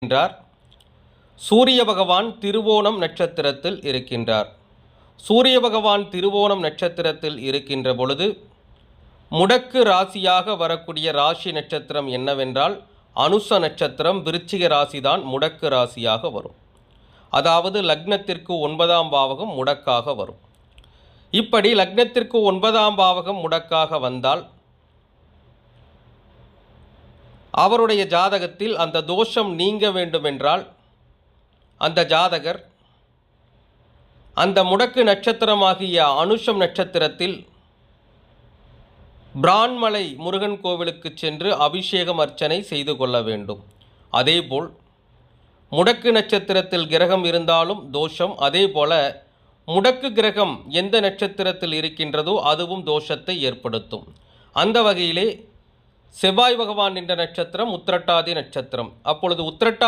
இருக்கின்றார். சூரிய பகவான் திருவோணம் நட்சத்திரத்தில் இருக்கின்றார். சூரிய பகவான் திருவோணம் நட்சத்திரத்தில் இருக்கின்ற பொழுது முடக்கு ராசியாக வரக்கூடிய ராசி நட்சத்திரம் என்னவென்றால் அனுச நட்சத்திரம். விருச்சிக ராசிதான் முடக்கு ராசியாக வரும். அதாவது லக்னத்திற்கு 9ஆம் பாவகம் முடக்காக வரும். இப்படி லக்னத்திற்கு 9ஆம் பாவகம் முடக்காக வந்தால் அவருடைய ஜாதகத்தில் அந்த தோஷம் நீங்க வேண்டுமென்றால் அந்த ஜாதகர் அந்த முடக்கு நட்சத்திரமாகிய அனுஷம் நட்சத்திரத்தில் பிரான்மலை முருகன் கோவிலுக்கு சென்று அபிஷேகம் அர்ச்சனை செய்து கொள்ள வேண்டும். அதேபோல் முடக்கு நட்சத்திரத்தில் கிரகம் இருந்தாலும் தோஷம். அதேபோல முடக்கு கிரகம் எந்த நட்சத்திரத்தில் இருக்கின்றதோ அதுவும் தோஷத்தை ஏற்படுத்தும். அந்த வகையிலே செவ்வாய் பகவான் என்ற நட்சத்திரம் உத்திரட்டாதி நட்சத்திரம். அப்பொழுது உத்திரட்டாதி